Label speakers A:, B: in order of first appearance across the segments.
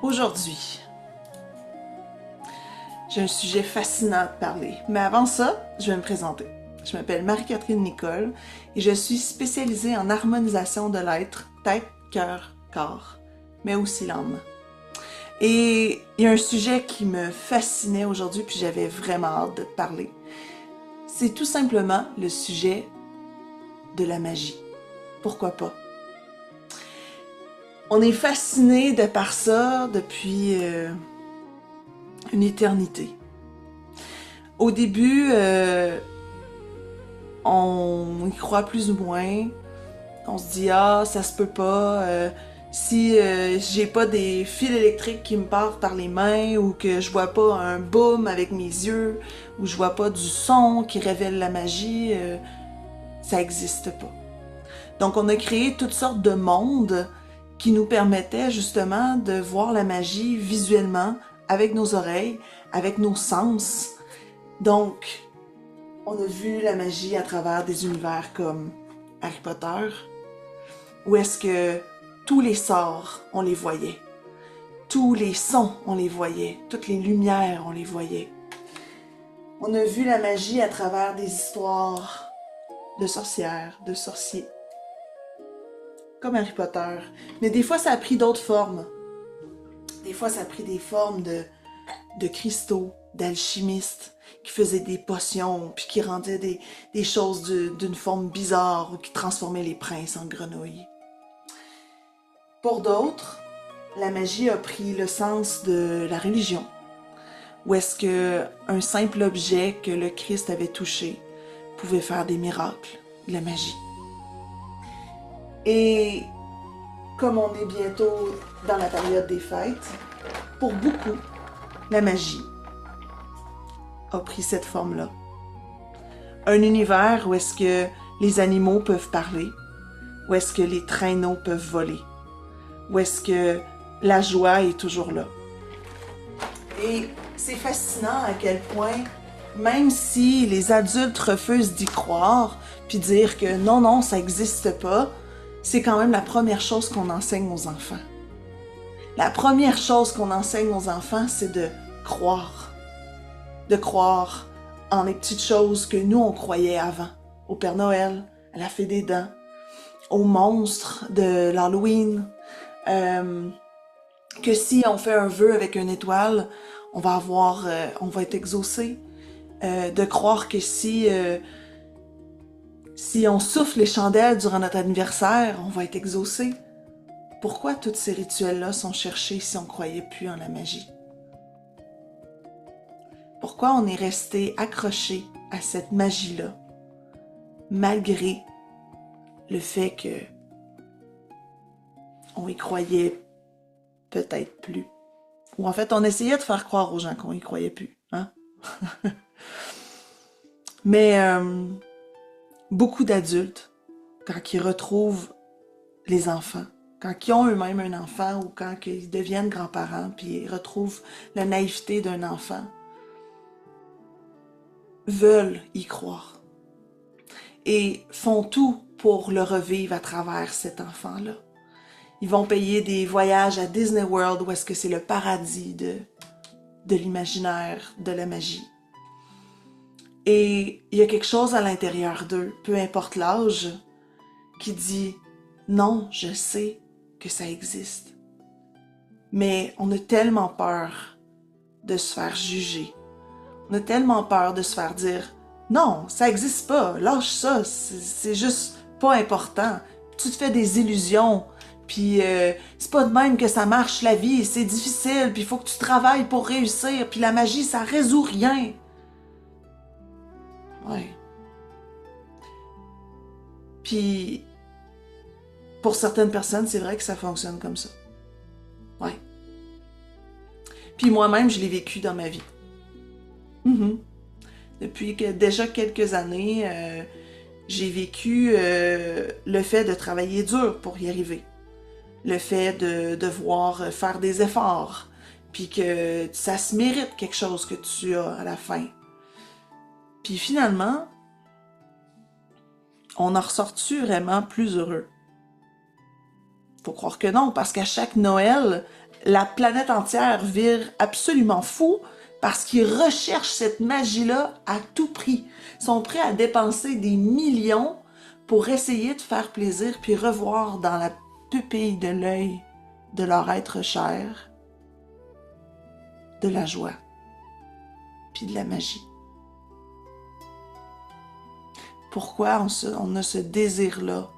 A: Aujourd'hui, j'ai un sujet fascinant à te parler. Mais avant ça, je vais me présenter. Je m'appelle Marie-Catherine Nicole et je suis spécialisée en harmonisation de l'être, tête, cœur, corps, mais aussi l'âme. Et il y a un sujet qui me fascinait aujourd'hui, puis j'avais vraiment hâte de te parler. C'est tout simplement le sujet de la magie. Pourquoi pas? On est fasciné de par ça depuis une éternité. Au début, on y croit plus ou moins. On se dit, ah, ça se peut pas. Si j'ai pas des fils électriques qui me partent par les mains, ou que je vois pas un boom avec mes yeux, ou je vois pas du son qui révèle la magie, ça existe pas. Donc on a créé toutes sortes de mondes qui nous permettaient justement de voir la magie visuellement, avec nos oreilles, avec nos sens. Donc, on a vu la magie à travers des univers comme Harry Potter, où est-ce que tous les sorts, on les voyait. Tous les sons, on les voyait. Toutes les lumières, on les voyait. On a vu la magie à travers des histoires de sorcières, de sorciers, comme Harry Potter. Mais des fois, ça a pris d'autres formes. Des fois, ça a pris des formes de cristaux, d'alchimistes, qui faisaient des potions, puis qui rendaient des choses d'une forme bizarre, ou qui transformaient les princes en grenouilles. Pour d'autres, la magie a pris le sens de la religion, où est-ce que un simple objet que le Christ avait touché pouvait faire des miracles, de la magie. Et comme on est bientôt dans la période des fêtes, pour beaucoup, la magie a pris cette forme-là. Un univers où est-ce que les animaux peuvent parler, où est-ce que les traîneaux peuvent voler, où est-ce que la joie est toujours là. Et c'est fascinant à quel point, même si les adultes refusent d'y croire, puis dire que non, non, ça n'existe pas, c'est quand même la première chose qu'on enseigne aux enfants. La première chose qu'on enseigne aux enfants, c'est de croire. De croire en les petites choses que nous, on croyait avant. Au Père Noël, à la Fée des Dents, aux monstres de l'Halloween. Que si on fait un vœu avec une étoile, on va être exaucé. De croire que si on souffle les chandelles durant notre anniversaire, on va être exaucé. Pourquoi tous ces rituels-là sont cherchés si on ne croyait plus en la magie? Pourquoi on est resté accroché à cette magie-là, malgré le fait que on y croyait peut-être plus? Ou en fait, on essayait de faire croire aux gens qu'on y croyait plus, hein? Mais beaucoup d'adultes, quand ils retrouvent les enfants, quand ils ont eux-mêmes un enfant ou quand ils deviennent grands-parents puis ils retrouvent la naïveté d'un enfant, veulent y croire et font tout pour le revivre à travers cet enfant-là. Ils vont payer des voyages à Disney World où est-ce que c'est le paradis de l'imaginaire, de la magie. Et il y a quelque chose à l'intérieur d'eux, peu importe l'âge, qui dit « Non, je sais que ça existe. » Mais on a tellement peur de se faire juger. On a tellement peur de se faire dire « Non, ça existe pas, lâche ça, c'est juste pas important. Tu te fais des illusions, puis c'est pas de même que ça marche la vie, c'est difficile, puis il faut que tu travailles pour réussir, puis la magie, ça résout rien. » Ouais. Puis, pour certaines personnes, c'est vrai que ça fonctionne comme ça. Ouais. Puis moi-même, je l'ai vécu dans ma vie. Depuis déjà quelques années, j'ai vécu le fait de travailler dur pour y arriver. Le fait de devoir faire des efforts, puis que ça se mérite quelque chose que tu as à la fin. Puis finalement, on en ressort-tu vraiment plus heureux? Faut croire que non, parce qu'à chaque Noël, la planète entière vire absolument fou parce qu'ils recherchent cette magie-là à tout prix. Ils sont prêts à dépenser des millions pour essayer de faire plaisir puis revoir dans la pupille de l'œil de leur être cher de la joie puis de la magie. Pourquoi on a ce désir-là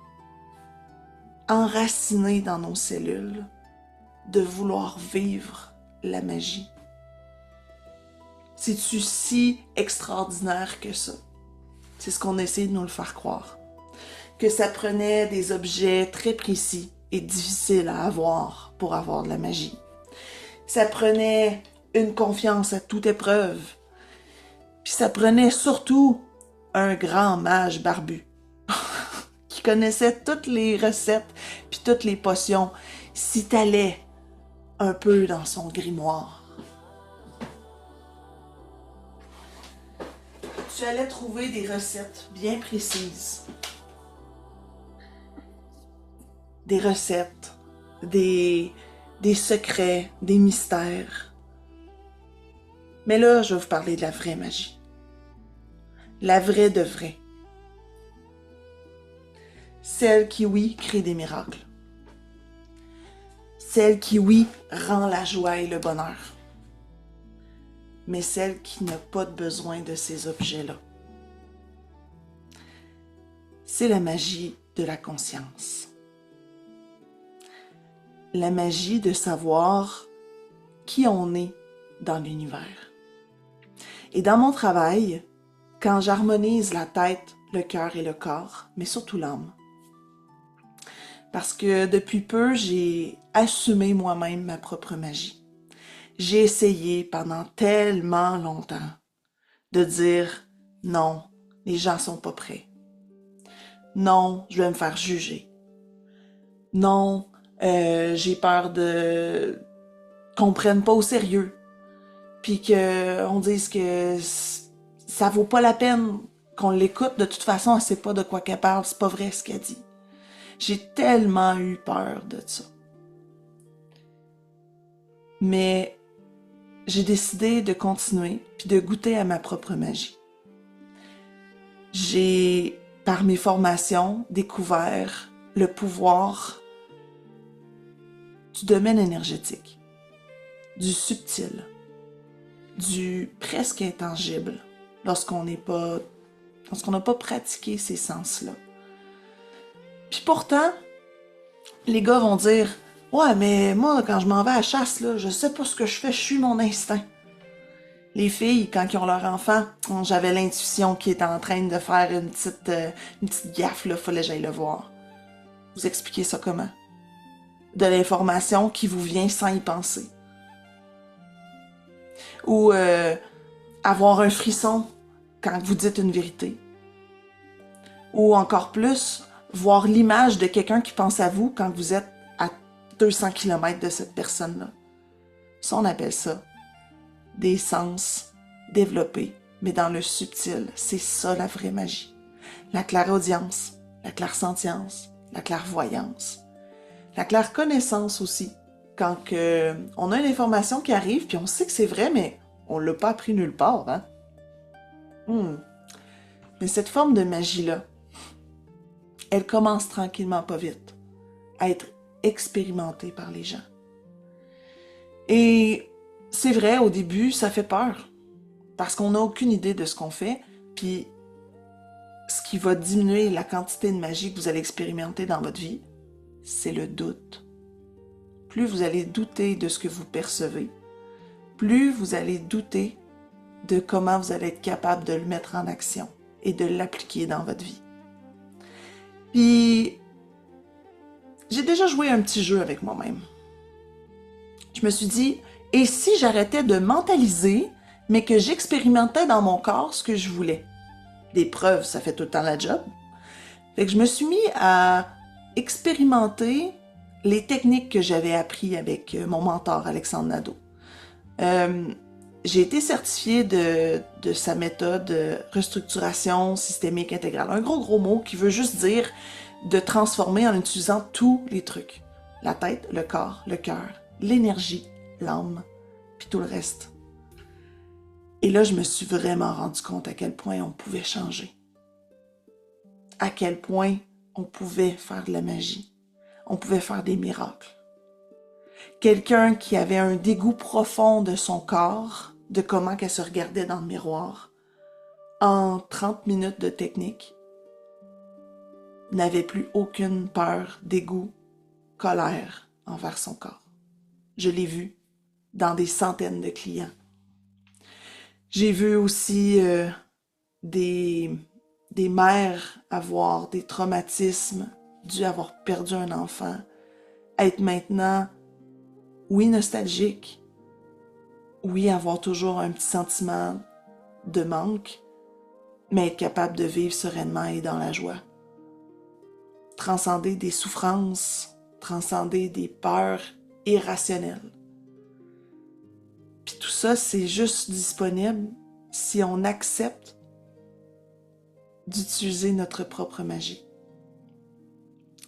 A: enraciné dans nos cellules de vouloir vivre la magie? C'est-tu si extraordinaire que ça? C'est ce qu'on essaie de nous le faire croire. Que ça prenait des objets très précis et difficiles à avoir pour avoir de la magie. Ça prenait une confiance à toute épreuve. Puis ça prenait surtout un grand mage barbu qui connaissait toutes les recettes puis toutes les potions si t'allais un peu dans son grimoire. Tu allais trouver des recettes bien précises. Des recettes, des secrets, des mystères. Mais là, je vais vous parler de la vraie magie. La vraie de vraie. Celle qui, oui, crée des miracles. Celle qui, oui, rend la joie et le bonheur. Mais celle qui n'a pas de besoin de ces objets-là. C'est la magie de la conscience. La magie de savoir qui on est dans l'univers. Et dans mon travail, quand j'harmonise la tête, le cœur et le corps, mais surtout l'âme, parce que depuis peu, j'ai assumé moi-même ma propre magie. J'ai essayé pendant tellement longtemps de dire non, les gens sont pas prêts. Non, je vais me faire juger. Non, j'ai peur qu'on prenne pas au sérieux. Puis qu'on dise que ça vaut pas la peine qu'on l'écoute. De toute façon, elle sait pas de quoi qu'elle parle, c'est pas vrai ce qu'elle dit. J'ai tellement eu peur de ça. Mais j'ai décidé de continuer puis de goûter à ma propre magie. J'ai, par mes formations, découvert le pouvoir du domaine énergétique, du subtil, du presque intangible lorsqu'on n'a pas pratiqué ces sens-là. Puis pourtant, les gars vont dire « Ouais, mais moi, quand je m'en vais à la chasse, là, je sais pas ce que je fais, je suis mon instinct. » Les filles, quand ils ont leur enfant, j'avais l'intuition qui était en train de faire une petite gaffe, là, fallait que j'aille le voir. Vous expliquez ça comment? De l'information qui vous vient sans y penser. Ou avoir un frisson quand vous dites une vérité. Ou encore plus, voir l'image de quelqu'un qui pense à vous quand vous êtes à 200 km de cette personne-là. Ça, on appelle ça des sens développés, mais dans le subtil. C'est ça la vraie magie. La clairaudience, la clairsentience, la clairvoyance, la clairconnaissance aussi. Quand on a une information qui arrive, puis on sait que c'est vrai, mais on l'a pas appris nulle part, hein? Mais cette forme de magie-là, elle commence tranquillement, pas vite, à être expérimentée par les gens. Et c'est vrai, au début, ça fait peur, parce qu'on n'a aucune idée de ce qu'on fait, puis ce qui va diminuer la quantité de magie que vous allez expérimenter dans votre vie, c'est le doute. Plus vous allez douter de ce que vous percevez, plus vous allez douter de comment vous allez être capable de le mettre en action et de l'appliquer dans votre vie. Puis, j'ai déjà joué un petit jeu avec moi-même. Je me suis dit, et si j'arrêtais de mentaliser, mais que j'expérimentais dans mon corps ce que je voulais? Des preuves, ça fait tout le temps la job. Fait que je me suis mis à expérimenter les techniques que j'avais apprises avec mon mentor, Alexandre Nadeau. J'ai été certifiée de sa méthode restructuration systémique intégrale. Un gros mot qui veut juste dire de transformer en utilisant tous les trucs. la tête, le corps, le cœur, l'énergie, l'âme, puis tout le reste. Et là, je me suis vraiment rendu compte à quel point on pouvait changer. À quel point on pouvait faire de la magie. On pouvait faire des miracles. Quelqu'un qui avait un dégoût profond de son corps, de comment qu'elle se regardait dans le miroir, en 30 minutes de technique, n'avait plus aucune peur, dégoût, colère envers son corps. Je l'ai vu dans des centaines de clients. J'ai vu aussi des mères avoir des traumatismes dû avoir perdu un enfant, être maintenant, oui, nostalgique, oui, avoir toujours un petit sentiment de manque, mais être capable de vivre sereinement et dans la joie. Transcender des souffrances, transcender des peurs irrationnelles. Puis tout ça, c'est juste disponible si on accepte d'utiliser notre propre magie.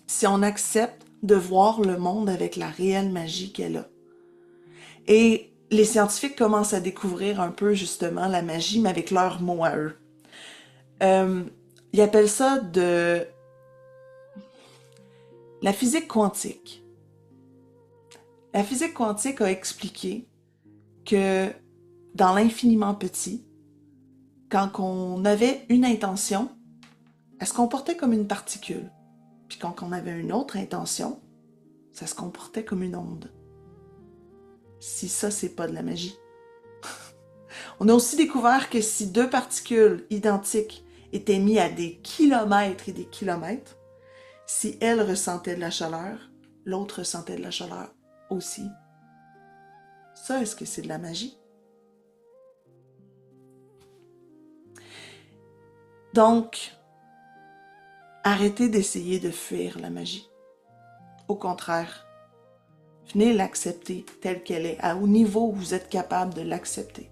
A: Si on accepte de voir le monde avec la réelle magie qu'elle a. Et les scientifiques commencent à découvrir un peu justement la magie, mais avec leurs mots à eux. Ils appellent ça de la physique quantique. La physique quantique a expliqué que dans l'infiniment petit, quand on avait une intention, elle se comportait comme une particule. Puis quand on avait une autre intention, ça se comportait comme une onde. Si ça, c'est pas de la magie. On a aussi découvert que si deux particules identiques étaient mises à des kilomètres et des kilomètres, si elle ressentait de la chaleur, l'autre ressentait de la chaleur aussi. Ça, est-ce que c'est de la magie? Donc, arrêtez d'essayer de fuir la magie. Au contraire, venez l'accepter telle qu'elle est, au niveau où vous êtes capable de l'accepter.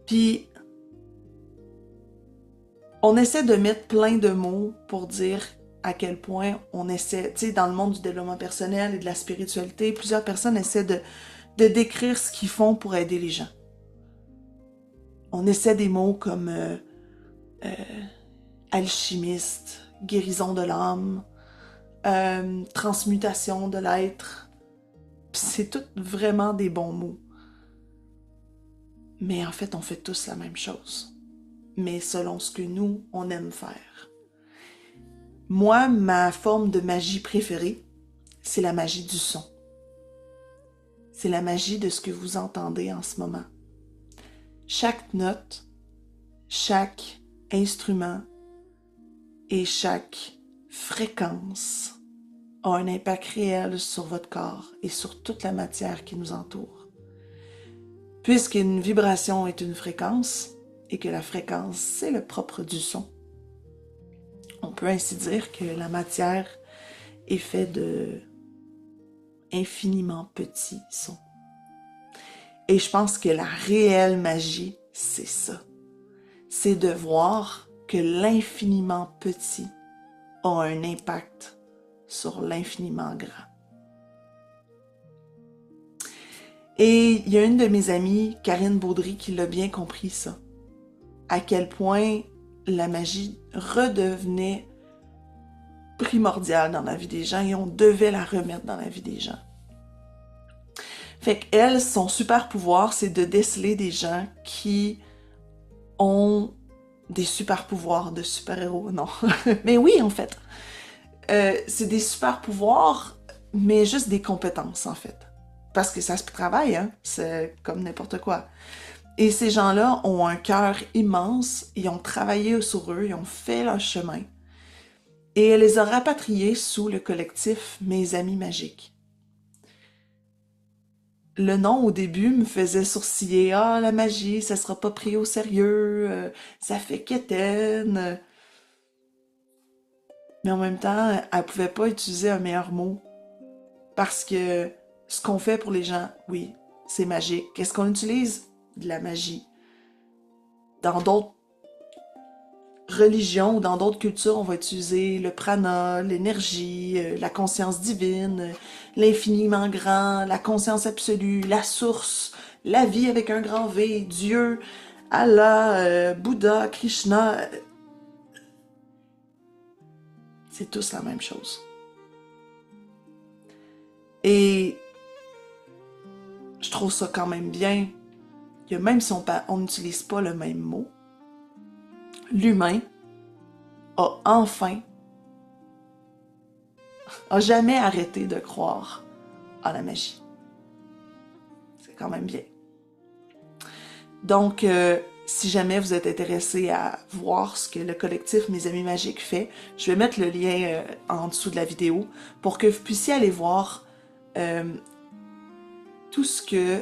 A: Puis, on essaie de mettre plein de mots pour dire à quel point on essaie, tu sais, dans le monde du développement personnel et de la spiritualité, plusieurs personnes essaient de décrire ce qu'ils font pour aider les gens. On essaie des mots comme alchimiste, guérison de l'âme, transmutation de l'être. C'est tout vraiment des bons mots. Mais en fait, on fait tous la même chose. Mais selon ce que nous, on aime faire. Moi, ma forme de magie préférée, c'est la magie du son. C'est la magie de ce que vous entendez en ce moment. Chaque note, chaque instrument et chaque fréquence a un impact réel sur votre corps et sur toute la matière qui nous entoure. Puisqu'une vibration est une fréquence et que la fréquence, c'est le propre du son, on peut ainsi dire que la matière est faite de infiniment petits sons. Et je pense que la réelle magie, c'est ça. C'est de voir que l'infiniment petit a un impact sur l'infiniment grand. Et il y a une de mes amies, Karine Baudry, qui l'a bien compris ça. À quel point la magie redevenait primordiale dans la vie des gens et on devait la remettre dans la vie des gens. Fait qu'elle, son super pouvoir, c'est de déceler des gens qui ont des super pouvoirs de super-héros. Non, mais oui, en fait. C'est des super pouvoirs, mais juste des compétences, en fait. Parce que ça se travaille, hein? C'est comme n'importe quoi. Et ces gens-là ont un cœur immense, ils ont travaillé sur eux, ils ont fait leur chemin. Et elle les a rapatriés sous le collectif Mes Amis Magiques. Le nom, au début, me faisait sourciller. Ah, la magie, ça sera pas pris au sérieux, ça fait quétaine. Mais en même temps, elle pouvait pas utiliser un meilleur mot. Parce que ce qu'on fait pour les gens, oui, c'est magique. Qu'est-ce qu'on utilise? De la magie. Dans d'autres religions ou dans d'autres cultures, on va utiliser le prana, l'énergie, la conscience divine, l'infiniment grand, la conscience absolue, la source, la vie avec un grand V, Dieu, Allah, Bouddha, Krishna. C'est tous la même chose. Et je trouve ça quand même bien que même si on n'utilise pas le même mot, l'humain a jamais arrêté de croire à la magie. C'est quand même bien. Donc, si jamais vous êtes intéressé à voir ce que le collectif Mes Amis Magiques fait, je vais mettre le lien en dessous de la vidéo pour que vous puissiez aller voir tout ce que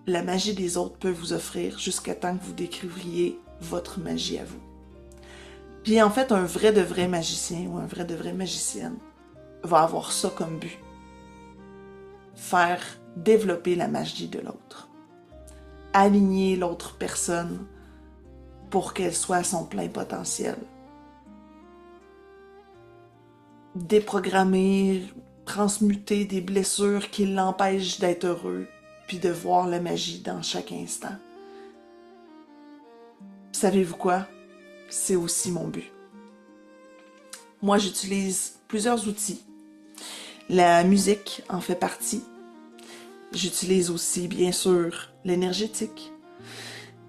A: la magie des autres peut vous offrir jusqu'à temps que vous découvriez votre magie à vous. Puis en fait, un vrai de vrai magicien ou un vrai de vraie magicienne va avoir ça comme but. Faire développer la magie de l'autre. Aligner l'autre personne pour qu'elle soit à son plein potentiel. Déprogrammer, transmuter des blessures qui l'empêchent d'être heureux, puis de voir la magie dans chaque instant. Savez-vous quoi? C'est aussi mon but. Moi, j'utilise plusieurs outils. La musique en fait partie. J'utilise aussi, bien sûr, l'énergétique.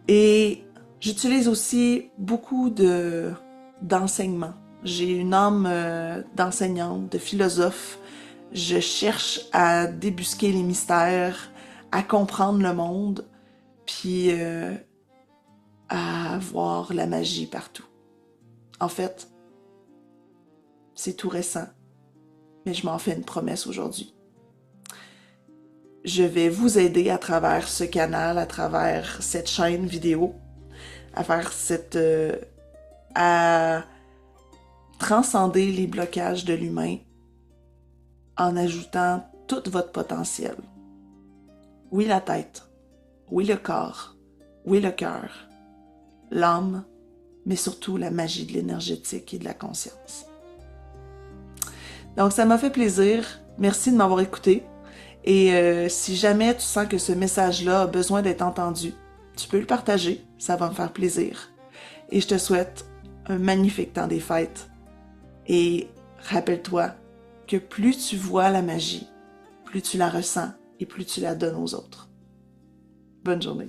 A: Et j'utilise aussi beaucoup d'enseignement. J'ai une âme d'enseignante, de philosophe. Je cherche à débusquer les mystères, à comprendre le monde, puis à voir la magie partout. En fait, c'est tout récent, mais je m'en fais une promesse aujourd'hui. Je vais vous aider à travers ce canal, à travers cette chaîne vidéo, à faire à transcender les blocages de l'humain en ajoutant tout votre potentiel. Oui, la tête, oui, le corps, oui, le cœur, l'âme, mais surtout la magie de l'énergétique et de la conscience. Donc, ça m'a fait plaisir. Merci de m'avoir écouté. Et si jamais tu sens que ce message-là a besoin d'être entendu, tu peux le partager, ça va me faire plaisir. Et je te souhaite un magnifique temps des fêtes. Et rappelle-toi que plus tu vois la magie, plus tu la ressens et plus tu la donnes aux autres. Bonne journée.